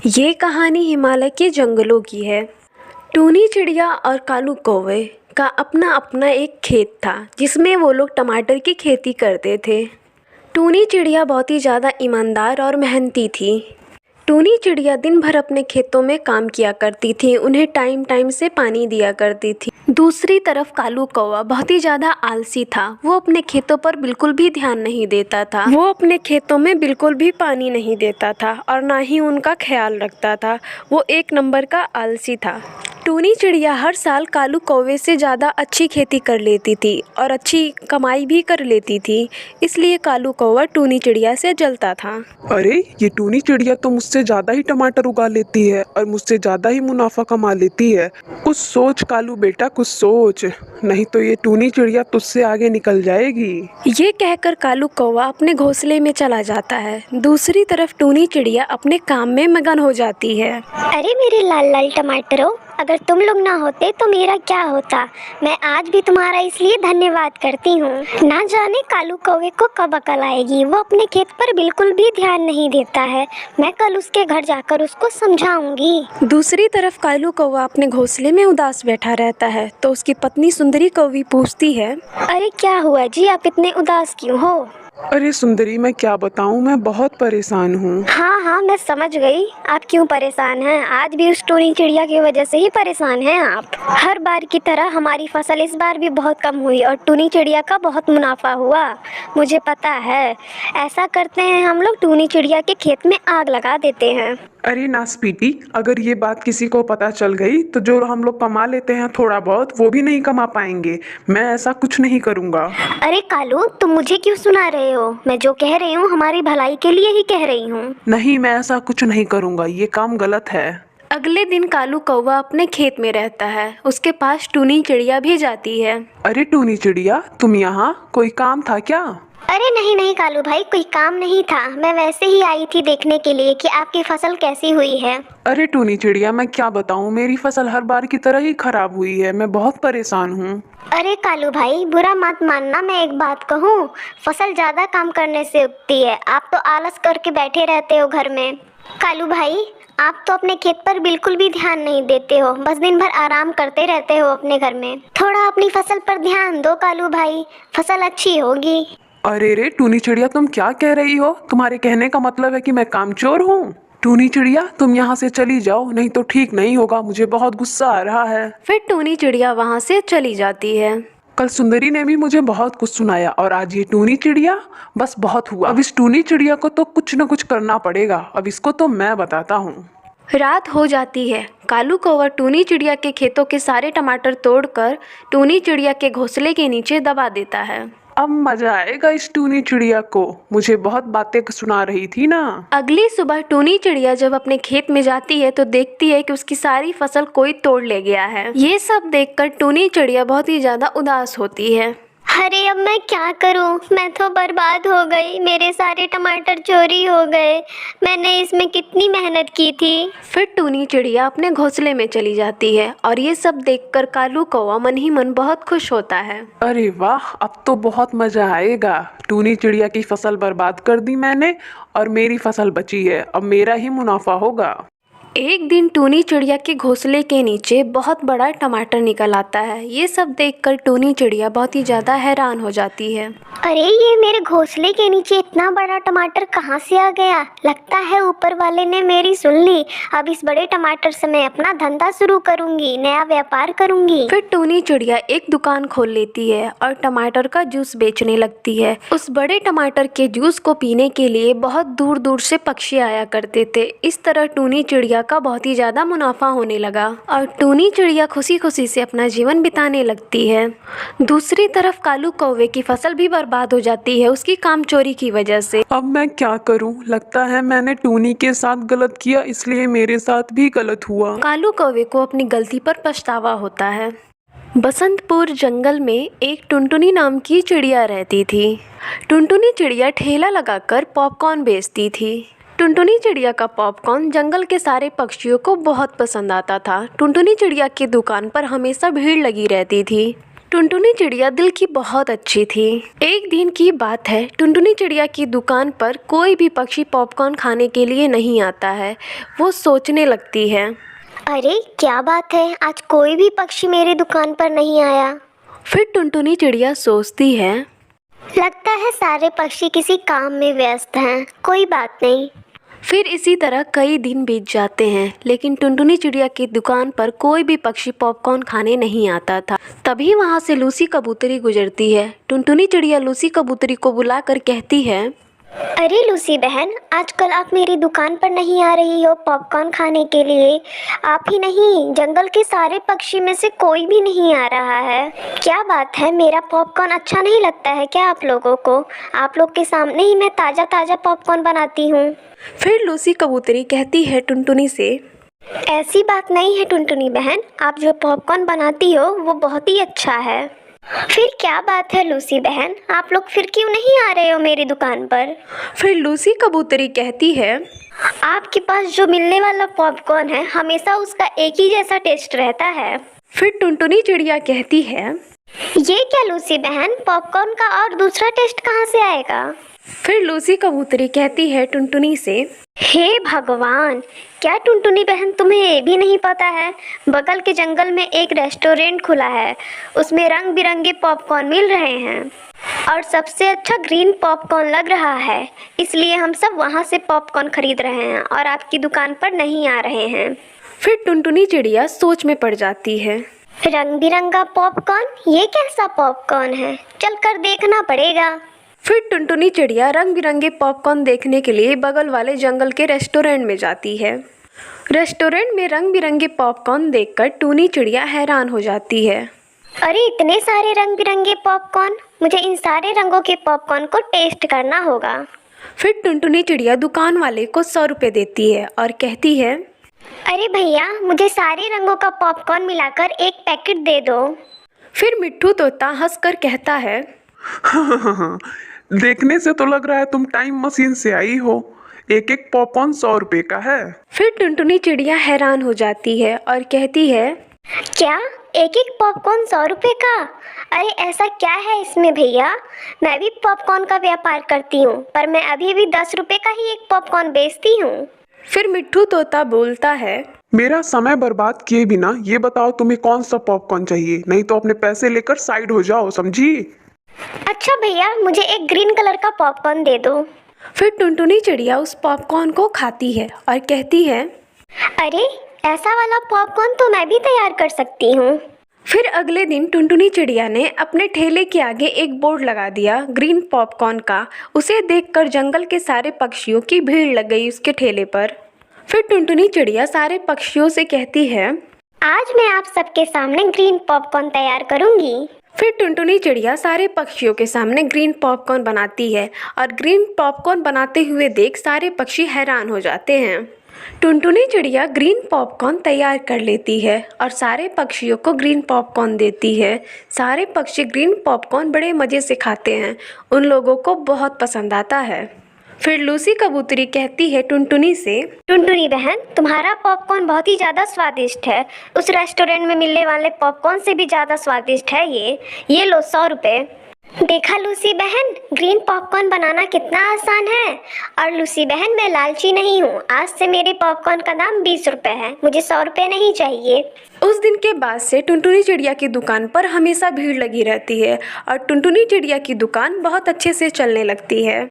ये कहानी हिमालय के जंगलों की है। टूनी चिड़िया और कालू कौवे का अपना अपना एक खेत था जिसमें वो लोग टमाटर की खेती करते थे। टूनी चिड़िया बहुत ही ज़्यादा ईमानदार और मेहनती थी। टूनी चिड़िया दिन भर अपने खेतों में काम किया करती थी, उन्हें टाइम टाइम से पानी दिया करती थी। दूसरी तरफ कालू कौवा बहुत ही ज़्यादा आलसी था। वो अपने खेतों पर बिल्कुल भी ध्यान नहीं देता था। वो अपने खेतों में बिल्कुल भी पानी नहीं देता था और ना ही उनका ख्याल रखता था। वो एक नंबर का आलसी था। टूनी चिड़िया हर साल कालू कौवे से ज़्यादा अच्छी खेती कर लेती थी और अच्छी कमाई भी कर लेती थी, इसलिए कालू कौवा टूनी चिड़िया से जलता था। अरे ये टूनी चिड़िया तो मुझसे ज्यादा ही टमाटर उगा लेती है और मुझसे ज्यादा ही मुनाफा कमा लेती है। कुछ सोच कालू बेटा, कुछ सोच, नहीं तो ये टूनी चिड़िया तुझसे आगे निकल जाएगी। ये कहकर कालू कौवा अपने घोंसले में चला जाता है। दूसरी तरफ टूनी चिड़िया अपने काम में मगन हो जाती है। अरे मेरे लाल लाल टमाटरों, अगर तुम लोग ना होते तो मेरा क्या होता। मैं आज भी तुम्हारा इसलिए धन्यवाद करती हूँ। ना जाने कालू कौवे को कब अकल आएगी। वो अपने खेत पर बिल्कुल भी ध्यान नहीं देता है। मैं कल उसके घर जाकर उसको समझाऊंगी। दूसरी तरफ कालू कौवा अपने घोंसले में उदास बैठा रहता है तो उसकी पत्नी सुंदरी कौवी पूछती है, अरे क्या हुआ जी, आप इतने उदास क्यों हो। अरे सुंदरी, मैं क्या बताऊं, मैं बहुत परेशान हूँ। हाँ, मैं समझ गई आप क्यों परेशान हैं। आज भी उस टूनी चिड़िया की वजह से ही परेशान हैं आप। हर बार की तरह हमारी फसल इस बार भी बहुत कम हुई और टूनी चिड़िया का बहुत मुनाफा हुआ। मुझे पता है। ऐसा करते हैं हम लोग, टूनी चिड़िया के खेत में आग लगा देते हैं। अरे नासपीटी, अगर ये बात किसी को पता चल गई तो जो हम लोग कमा लेते हैं थोड़ा बहुत, वो भी नहीं कमा पाएंगे। मैं ऐसा कुछ नहीं करूँगा। अरे कालू, तुम मुझे क्यों सुना रहे हो। मैं जो कह रही हूँ हमारी भलाई के लिए ही कह रही हूँ। नहीं, मैं ऐसा कुछ नहीं करूँगा, ये काम गलत है। अगले दिन कालू कौवा अपने खेत में रहता है। उसके पास टूनी चिड़िया भी जाती है। अरे टूनी चिड़िया, तुम यहाँ, कोई काम था क्या? अरे नहीं कालू भाई, कोई काम नहीं था। मैं वैसे ही आई थी देखने के लिए कि आपकी फसल कैसी हुई है। अरे टूनी चिड़िया, मैं क्या बताऊँ, मेरी फसल हर बार की तरह ही खराब हुई है। मैं बहुत परेशान हूँ। अरे कालू भाई, बुरा मत मानना, मैं एक बात कहूँ, फसल ज्यादा काम करने से उगती है। आप तो आलस करके बैठे रहते हो घर में। कालू भाई, आप तो अपने खेत पर बिल्कुल भी ध्यान नहीं देते हो, बस दिन भर आराम करते रहते हो अपने घर में। थोड़ा अपनी फसल पर ध्यान दो कालू भाई, फसल अच्छी होगी। अरे रे टूनी चिड़िया, तुम क्या कह रही हो? तुम्हारे कहने का मतलब है कि मैं कामचोर हूँ? टूनी चिड़िया, तुम यहाँ से चली जाओ, नहीं तो ठीक नहीं होगा। मुझे बहुत गुस्सा आ रहा है। फिर टूनी चिड़िया वहाँ से चली जाती है। कल सुंदरी ने भी मुझे बहुत कुछ सुनाया और आज ये टूनी चिड़िया, बस बहुत हुआ। अब इस टूनी चिड़िया को तो कुछ न कुछ करना पड़ेगा। अब इसको तो मैं बताता हूँ। रात हो जाती है। कालू कौवा टूनी चिड़िया के खेतों के सारे टमाटर तोड़कर टूनी चिड़िया के घोंसले के नीचे दबा देता है। अब मजा आएगा इस टूनी चिड़िया को। मुझे बहुत बातें सुना रही थी ना। अगली सुबह टूनी चिड़िया जब अपने खेत में जाती है तो देखती है कि उसकी सारी फसल कोई तोड़ ले गया है। ये सब देखकर टूनी चिड़िया बहुत ही ज्यादा उदास होती है। अरे अब मैं क्या करूं, मैं तो बर्बाद हो गई। मेरे सारे टमाटर चोरी हो गए। मैंने इसमें कितनी मेहनत की थी। फिर टूनी चिड़िया अपने घोंसले में चली जाती है और ये सब देखकर कालू कौवा मन ही मन बहुत खुश होता है। अरे वाह, अब तो बहुत मजा आएगा। टूनी चिड़िया की फसल बर्बाद कर दी मैंने और मेरी फसल बची है। अब मेरा ही मुनाफा होगा। एक दिन टूनी चिड़िया के घोंसले के नीचे बहुत बड़ा टमाटर निकल आता है। ये सब देखकर टूनी चिड़िया बहुत ही ज़्यादा हैरान हो जाती है। अरे ये मेरे घोंसले के नीचे इतना बड़ा टमाटर कहाँ से आ गया। लगता है ऊपर वाले ने मेरी सुन ली। अब इस बड़े टमाटर से मैं अपना धंधा शुरू करूँगी, नया व्यापार करूँगी। फिर टूनी चिड़िया एक दुकान खोल लेती है और टमाटर का जूस बेचने लगती है। उस बड़े टमाटर के जूस को पीने के लिए बहुत दूर दूर से पक्षी आया करते थे। इस तरह टूनी चिड़िया का बहुत ही ज्यादा मुनाफा होने लगा और टूनी चिड़िया खुशी खुशी से अपना जीवन बिताने लगती है। दूसरी तरफ कालू कौवे की फसल भी बर्बाद हो जाती है उसकी कामचोरी की वजह से। अब मैं क्या करूं? लगता है मैंने टूनी के साथ गलत किया, इसलिए मेरे साथ भी गलत हुआ। कालू कौवे को अपनी गलती पर पछतावा होता है। बसंतपुर जंगल में एक टुनटुनी नाम की चिड़िया रहती थी। टुनटुनी चिड़िया ठेला लगाकर पॉपकॉर्न बेचती थी। टुनटुनी चिड़िया का पॉपकॉर्न जंगल के सारे पक्षियों को बहुत पसंद आता था। टुनटुनी चिड़िया की दुकान पर हमेशा भीड़ लगी रहती थी। टुनटुनी चिड़िया दिल की बहुत अच्छी थी। एक दिन की बात है, टुनटुनी चिड़िया की दुकान पर कोई भी पक्षी पॉपकॉर्न खाने के लिए नहीं आता है। वो सोचने लगती है, अरे क्या बात है, आज कोई भी पक्षी मेरी दुकान पर नहीं आया। फिर टुनटुनी चिड़िया सोचती है, लगता है सारे पक्षी किसी काम में व्यस्त हैं। कोई बात नहीं। फिर इसी तरह कई दिन बीत जाते हैं, लेकिन टुनटुनी चिड़िया की दुकान पर कोई भी पक्षी पॉपकॉर्न खाने नहीं आता था। तभी वहाँ से लूसी कबूतरी गुजरती है। टुनटुनी चिड़िया लूसी कबूतरी को बुलाकर कहती है, अरे लूसी बहन, आजकल आप मेरी दुकान पर नहीं आ रही हो पॉपकॉर्न खाने के लिए। आप ही नहीं, जंगल के सारे पक्षी में से कोई भी नहीं आ रहा है। क्या बात है, मेरा पॉपकॉर्न अच्छा नहीं लगता है क्या आप लोगों को? आप लोग के सामने ही मैं ताज़ा ताज़ा पॉपकॉर्न बनाती हूँ। फिर लूसी कबूतरी कहती है टुनटुनी से, ऐसी बात नहीं है टुनटुनी बहन, आप जो पॉपकॉर्न बनाती हो वो बहुत ही अच्छा है। फिर क्या बात है लूसी बहन, आप लोग फिर क्यों नहीं आ रहे हो मेरी दुकान पर? फिर लूसी कबूतरी कहती है, आपके पास जो मिलने वाला पॉपकॉर्न है हमेशा उसका एक ही जैसा टेस्ट रहता है। फिर टुनटुनी चिड़िया कहती है, ये क्या लूसी बहन, पॉपकॉर्न का और दूसरा टेस्ट कहाँ से आएगा? फिर लूसी कबूतरी कहती है टुनटुनी से, हे भगवान, क्या टुनटुनी बहन तुम्हें ये भी नहीं पता है? बगल के जंगल में एक रेस्टोरेंट खुला है, उसमें रंग बिरंगे पॉपकॉर्न मिल रहे हैं और सबसे अच्छा ग्रीन पॉपकॉर्न लग रहा है, इसलिए हम सब वहाँ से पॉपकॉर्न खरीद रहे हैं और आपकी दुकान पर नहीं आ रहे हैं। फिर टुनटुनी चिड़िया सोच में पड़ जाती है। रंग बिरंगा पॉपकॉर्न, ये कैसा पॉपकॉर्न है? चल कर देखना पड़ेगा। फिर टुनटुनी चिड़िया रंग बिरंगे पॉपकॉर्न देखने के लिए बगल वाले जंगल के रेस्टोरेंट में जाती है। रेस्टोरेंट में रंग बिरंगे पॉपकॉर्न देखकर टूनी चिड़िया हैरान हो जाती है। अरे इतने सारे रंग बिरंगे पॉपकॉर्न, मुझे इन सारे रंगों के पॉपकॉर्न को टेस्ट करना होगा। फिर टुनटुनी चिड़िया दुकान वाले को 100 रुपये देती है और कहती है, अरे भैया, मुझे सारे रंगों का पॉपकॉर्न मिलाकर एक पैकेट दे दो। फिर मिट्ठू तोता हंसकर कहता है, देखने से तो लग रहा है तुम टाइम मशीन से आई हो। एक एक पॉपकॉर्न 100 रुपए का है। फिर टुनटुनी चिड़िया हैरान हो जाती है और कहती है, क्या एक एक पॉपकॉर्न 100 रुपए का? अरे ऐसा क्या है इसमें भैया? मैं भी पॉपकॉर्न का व्यापार करती हूँ, पर मैं अभी भी 10 रुपए का ही एक पॉपकॉर्न बेचती हूँ। फिर मिट्ठू तोता बोलता है, मेरा समय बर्बाद किए बिना ये बताओ तुम्हें कौन सा पॉपकॉर्न चाहिए, नहीं तो अपने पैसे लेकर साइड हो जाओ, समझी? अच्छा भैया, मुझे एक ग्रीन कलर का पॉपकॉर्न दे दो। फिर टुनटुनी चिड़िया उस पॉपकॉर्न को खाती है और कहती है, अरे ऐसा वाला पॉपकॉर्न तो मैं भी तैयार कर सकती हूँ। फिर अगले दिन टुनटुनी चिड़िया ने अपने ठेले के आगे एक बोर्ड लगा दिया ग्रीन पॉपकॉर्न का। उसे देखकर जंगल के सारे पक्षियों की भीड़ लग गई उसके ठेले पर। फिर टुनटुनी चिड़िया सारे पक्षियों से कहती है, आज मैं आप सबके सामने ग्रीन पॉपकॉर्न तैयार करूँगी। फिर टुनटुनी चिड़िया सारे पक्षियों के सामने ग्रीन पॉपकॉर्न बनाती है और ग्रीन पॉपकॉर्न बनाते हुए देख सारे पक्षी हैरान हो जाते हैं। टुनटुनी चिड़िया ग्रीन पॉपकॉर्न तैयार कर लेती है और सारे पक्षियों को ग्रीन पॉपकॉर्न देती है। सारे पक्षी ग्रीन पॉपकॉर्न बड़े मज़े से खाते हैं, उन लोगों को बहुत पसंद आता है। फिर लूसी कबूतरी कहती है टुनटुनी से, टुनटुनी बहन, तुम्हारा पॉपकॉर्न बहुत ही ज़्यादा स्वादिष्ट है। उस रेस्टोरेंट में मिलने वाले पॉपकॉर्न से भी ज़्यादा स्वादिष्ट है ये लो 100 रुपये। देखा लूसी बहन, ग्रीन पॉपकॉर्न बनाना कितना आसान है। और लूसी बहन, मैं लालची नहीं हूँ, आज से मेरे पॉपकॉर्न का दाम 20 रुपये है, मुझे 100 रुपये नहीं चाहिए। उस दिन के बाद से टुनटुनी चिड़िया की दुकान पर हमेशा भीड़ लगी रहती है और टुनटुनी चिड़िया की दुकान बहुत अच्छे से चलने लगती है।